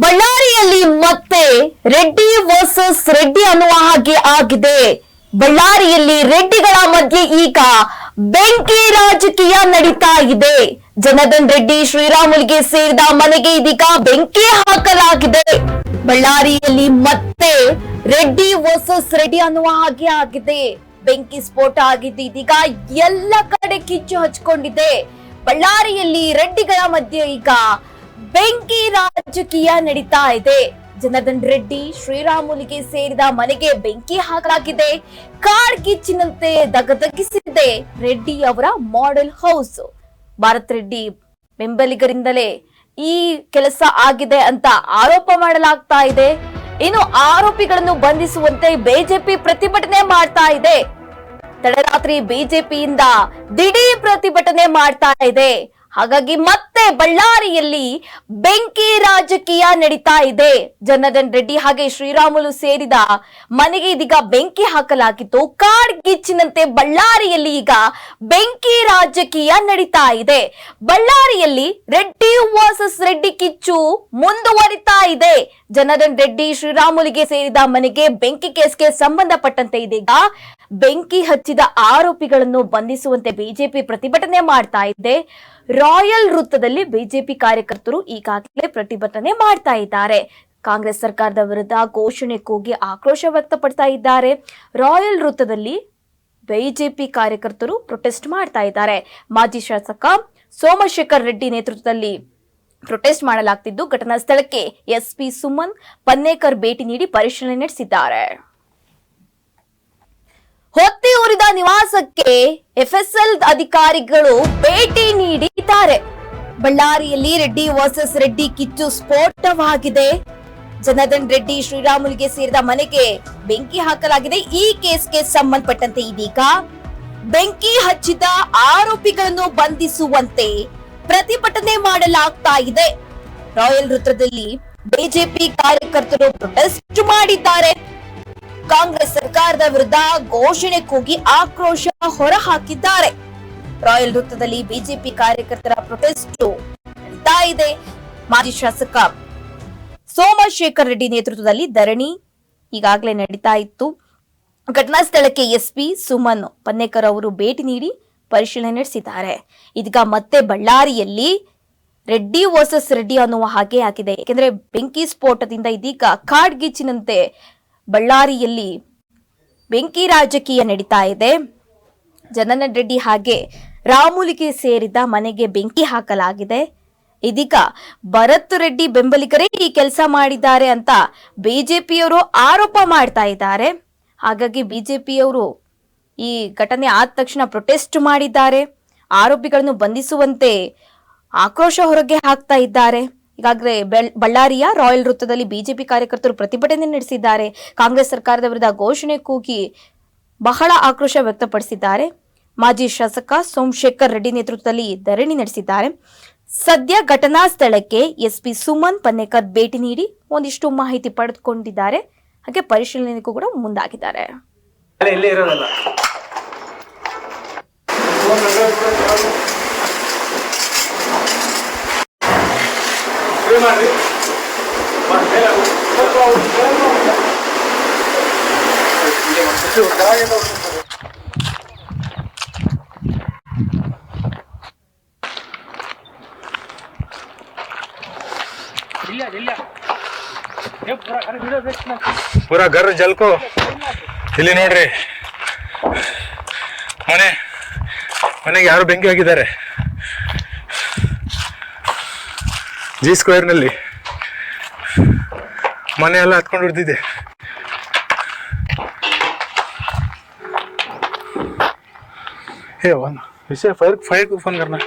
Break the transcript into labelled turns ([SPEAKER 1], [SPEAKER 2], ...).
[SPEAKER 1] ಬಳ್ಳಾರಿಯಲ್ಲಿ ಮತ್ತೆ ರೆಡ್ಡಿ ವರ್ಸಸ್ ರೆಡ್ಡಿ ಅನ್ನುವ ಹಾಗೆ ಆಗಿದೆ. ಬಳ್ಳಾರಿಯಲ್ಲಿ ರೆಡ್ಡಿಗಳ ಮಧ್ಯೆ ಈಗ ಬೆಂಕಿ ರಾಜಕೀಯ ನಡೀತಾ ಇದೆ. ಜನಾರ್ದನ್ ರೆಡ್ಡಿ ಶ್ರೀರಾಮುಲುಗೆ ಸೇರಿದ ಮನೆಗೆ ಇದೀಗ ಬೆಂಕಿ ಹಾಕಲಾಗಿದೆ. ಬಳ್ಳಾರಿಯಲ್ಲಿ ಮತ್ತೆ ರೆಡ್ಡಿ ವರ್ಸಸ್ ರೆಡ್ಡಿ ಅನ್ನುವ ಹಾಗೆ ಆಗಿದೆ. ಬೆಂಕಿ ಸ್ಫೋಟ ಆಗಿದ್ದು ಇದೀಗ ಎಲ್ಲ ಕಡೆ ಕಿಚ್ಚು ಹಚ್ಕೊಂಡಿದೆ. ಬಳ್ಳಾರಿಯಲ್ಲಿ ರೆಡ್ಡಿಗಳ ಮಧ್ಯೆ ಈಗ ಬೆಂಕಿ ರಾಜಕೀಯ ನಡೀತಾ ಇದೆ. ಜನಾರ್ದನ್ ರೆಡ್ಡಿ ಶ್ರೀರಾಮುಲುಗೆ ಸೇರಿದ ಮನೆಗೆ ಬೆಂಕಿ ಹಾಕಲಾಗಿದೆ. ಕಾಡ್ಗಿಚ್ಚಿನಂತೆ ದಗದಗಿಸಿದೆ ರೆಡ್ಡಿ ಅವರ ಮಾಡೆಲ್ ಹೌಸ್. ಭಾರತ್ ರೆಡ್ಡಿ ಬೆಂಬಲಿಗರಿಂದಲೇ ಈ ಕೆಲಸ ಆಗಿದೆ ಅಂತ ಆರೋಪ ಮಾಡಲಾಗ್ತಾ ಇದೆ. ಇನ್ನು ಆರೋಪಿಗಳನ್ನು ಬಂಧಿಸುವಂತೆ ಬಿಜೆಪಿ ಪ್ರತಿಭಟನೆ ಮಾಡ್ತಾ ಇದೆ. ತಡರಾತ್ರಿ ಬಿಜೆಪಿಯಿಂದ ದಿಢೀರ್ ಪ್ರತಿಭಟನೆ ಮಾಡ್ತಾ ಇದೆ. ಹಾಗಾಗಿ ಮತ್ತೆ ಬಳ್ಳಾರಿಯಲ್ಲಿ ಬೆಂಕಿ ರಾಜಕೀಯ ನಡೀತಾ ಇದೆ. ಜನಾರ್ದನ್ ರೆಡ್ಡಿ ಹಾಗೆ ಶ್ರೀರಾಮುಲು ಸೇರಿದ ಮನೆಗೆ ಇದೀಗ ಬೆಂಕಿ ಹಾಕಲಾಗಿತ್ತು. ಕಾಡ್ಗಿಚ್ಚಿನಂತೆ ಬಳ್ಳಾರಿಯಲ್ಲಿ ಈಗ ಬೆಂಕಿ ರಾಜಕೀಯ ನಡೀತಾ ಇದೆ. ಬಳ್ಳಾರಿಯಲ್ಲಿ ರೆಡ್ಡಿ ವರ್ಸಸ್ ರೆಡ್ಡಿ ಕಿಚ್ಚು ಮುಂದುವರಿತಾ ಇದೆ. ಜನಾರ್ದನ್ ರೆಡ್ಡಿ ಶ್ರೀರಾಮುಲುಗೆ ಸೇರಿದ ಮನೆಗೆ ಬೆಂಕಿ ಕೇಸ್ಗೆ ಸಂಬಂಧಪಟ್ಟಂತೆ ಇದೀಗ ಬೆಂಕಿ ಹಚ್ಚಿದ ಆರೋಪಿಗಳನ್ನು ಬಂಧಿಸುವಂತೆ ಬಿಜೆಪಿ ಪ್ರತಿಭಟನೆ ಮಾಡ್ತಾ ಇದೆ. ರಾಯಲ್ ವೃತ್ತದಲ್ಲಿ ಬಿಜೆಪಿ ಕಾರ್ಯಕರ್ತರು ಈಗಾಗಲೇ ಪ್ರತಿಭಟನೆ ಮಾಡ್ತಾ ಇದ್ದಾರೆ. ಕಾಂಗ್ರೆಸ್ ಸರ್ಕಾರದ ವಿರುದ್ಧ ಘೋಷಣೆ ಕೂಗಿ ಆಕ್ರೋಶ ವ್ಯಕ್ತಪಡ್ತಾ ಇದ್ದಾರೆ. ರಾಯಲ್ ವೃತ್ತದಲ್ಲಿ ಬಿಜೆಪಿ ಕಾರ್ಯಕರ್ತರು ಪ್ರೊಟೆಸ್ಟ್ ಮಾಡ್ತಾ ಇದ್ದಾರೆ. ಮಾಜಿ ಶಾಸಕ ಸೋಮಶೇಖರ್ ರೆಡ್ಡಿ ನೇತೃತ್ವದಲ್ಲಿ ಪ್ರೊಟೆಸ್ಟ್ ಮಾಡಲಾಗ್ತಿದ್ದು, ಘಟನಾ ಸ್ಥಳಕ್ಕೆ ಎಸ್ಪಿ ಸುಮನ್ ಪನ್ನೇಕರ್ ಭೇಟಿ ನೀಡಿ ಪರಿಶೀಲನೆ ನಡೆಸಿದ್ದಾರೆ. ಹೊತ್ತಿ ಉರಿದ ನಿವಾಸಕ್ಕೆ ಎಫ್ಎಸ್ಎಲ್ ಅಧಿಕಾರಿಗಳು ಭೇಟಿ ನೀಡಿದ್ದಾರೆ. ಬಳ್ಳಾರಿಯಲ್ಲಿ ರೆಡ್ಡಿ ವರ್ಸಸ್ ರೆಡ್ಡಿ ಕಿಚ್ಚು ಸ್ಫೋಟವಾಗಿದೆ. ಜನಾರ್ದನ್ ರೆಡ್ಡಿ ಶ್ರೀರಾಮುಲುಗೆ ಸೇರಿದ ಮನೆಗೆ ಬೆಂಕಿ ಹಾಕಲಾಗಿದೆ. ಈ ಕೇಸ್ಗೆ ಸಂಬಂಧಪಟ್ಟಂತೆ ಇದೀಗ ಬೆಂಕಿ ಹಚ್ಚಿದ ಆರೋಪಿಗಳನ್ನು ಬಂಧಿಸುವಂತೆ ಪ್ರತಿಭಟನೆ ಮಾಡಲಾಗ್ತಾ ಇದೆ. ರಾಯಲ್ ವೃತ್ತದಲ್ಲಿ ಬಿಜೆಪಿ ಕಾರ್ಯಕರ್ತರು ಪ್ರೊಟೆಸ್ಟ್ ಮಾಡಿದ್ದಾರೆ. ಕಾಂಗ್ರೆಸ್ ಸರ್ಕಾರದ ವಿರುದ್ಧ ಘೋಷಣೆ ಕೂಗಿ ಆಕ್ರೋಶ ಹೊರಹಾಕಿದ್ದಾರೆ. ರಾಯಲ್ ವೃತ್ತದಲ್ಲಿ ಬಿಜೆಪಿ ಕಾರ್ಯಕರ್ತರ ಪ್ರೊಟೆಸ್ಟ್ ನಡೀತಾ ಇದೆ. ಮಾಜಿ ಶಾಸಕ ಸೋಮಶೇಖರ್ ರೆಡ್ಡಿ ನೇತೃತ್ವದಲ್ಲಿ ಧರಣಿ ಈಗಾಗಲೇ ನಡೀತಾ ಇತ್ತು. ಘಟನಾ ಸ್ಥಳಕ್ಕೆ ಎಸ್ಪಿ ಸುಮನ್ ಪನ್ನೇಕರ್ ಅವರು ಭೇಟಿ ನೀಡಿ ಪರಿಶೀಲನೆ ನಡೆಸಿದ್ದಾರೆ. ಇದೀಗ ಮತ್ತೆ ಬಳ್ಳಾರಿಯಲ್ಲಿ ರೆಡ್ಡಿ ವರ್ಸಸ್ ರೆಡ್ಡಿ ಅನ್ನುವ ಹಾಗೆ ಆಗಿದೆ. ಯಾಕೆಂದ್ರೆ ಬೆಂಕಿ ಸ್ಫೋಟದಿಂದ ಇದೀಗ ಕಾಡ್ಗಿಚ್ಚಿನಂತೆ ಬಳ್ಳಾರಿಯಲ್ಲಿ ಬೆಂಕಿ ರಾಜಕೀಯ ನಡೀತಾ ಇದೆ. ಜನಾರ್ದನ್ ರೆಡ್ಡಿ ಹಾಗೆ ರಾಮುಲುಗೆ ಸೇರಿದ ಮನೆಗೆ ಬೆಂಕಿ ಹಾಕಲಾಗಿದೆ. ಇದೀಗ ಭರತ್ ರೆಡ್ಡಿ ಬೆಂಬಲಿಗರೇ ಈ ಕೆಲಸ ಮಾಡಿದ್ದಾರೆ ಅಂತ ಬಿಜೆಪಿಯವರು ಆರೋಪ ಮಾಡ್ತಾ ಇದ್ದಾರೆ. ಹಾಗಾಗಿ ಬಿಜೆಪಿಯವರು ಈ ಘಟನೆ ಆದ ತಕ್ಷಣ ಪ್ರೊಟೆಸ್ಟ್ ಮಾಡಿದ್ದಾರೆ. ಆರೋಪಿಗಳನ್ನು ಬಂಧಿಸುವಂತೆ ಆಕ್ರೋಶ ಹೊರಗೆ ಹಾಕ್ತಾ ಇದ್ದಾರೆ. ಈಗಾಗಲೇ ಬಳ್ಳಾರಿಯ ರಾಯಲ್ ವೃತ್ತದಲ್ಲಿ ಬಿಜೆಪಿ ಕಾರ್ಯಕರ್ತರು ಪ್ರತಿಭಟನೆ ನಡೆಸಿದ್ದಾರೆ. ಕಾಂಗ್ರೆಸ್ ಸರ್ಕಾರದ ವಿರುದ್ಧ ಘೋಷಣೆ ಕೂಗಿ ಬಹಳ ಆಕ್ರೋಶ ವ್ಯಕ್ತಪಡಿಸಿದ್ದಾರೆ. ಮಾಜಿ ಶಾಸಕ ಸೋಮಶೇಖರ್ ರೆಡ್ಡಿ ನೇತೃತ್ವದಲ್ಲಿ ಧರಣಿ ನಡೆಸಿದ್ದಾರೆ. ಸದ್ಯ ಘಟನಾ ಸ್ಥಳಕ್ಕೆ ಎಸ್ಪಿ ಸುಮನ್ ಪನ್ನೇಕರ್ ಭೇಟಿ ನೀಡಿ ಒಂದಿಷ್ಟು ಮಾಹಿತಿ ಪಡೆದುಕೊಂಡಿದ್ದಾರೆ. ಹಾಗೆ ಪರಿಶೀಲನೆಗೂ ಕೂಡ ಮುಂದಾಗಿದ್ದಾರೆ.
[SPEAKER 2] ಪೂರಾ ಗರ್ ಜಲ್ಕೋ. ಇಲ್ಲಿ ನೋಡ್ರಿ, ಮನೆಗೆ ಯಾರು ಬೆಂಕಿ ಹಾಕಿದ್ದಾರೆ. ಜಿ ಸ್ಕ್ವೇರ್ ನಲ್ಲಿ ಮನೆ ಎಲ್ಲ ಹತ್ಕೊಂಡು ಹಿಡ್ದಿದೆ. हे वन विषय फायर फायर को फोन करना.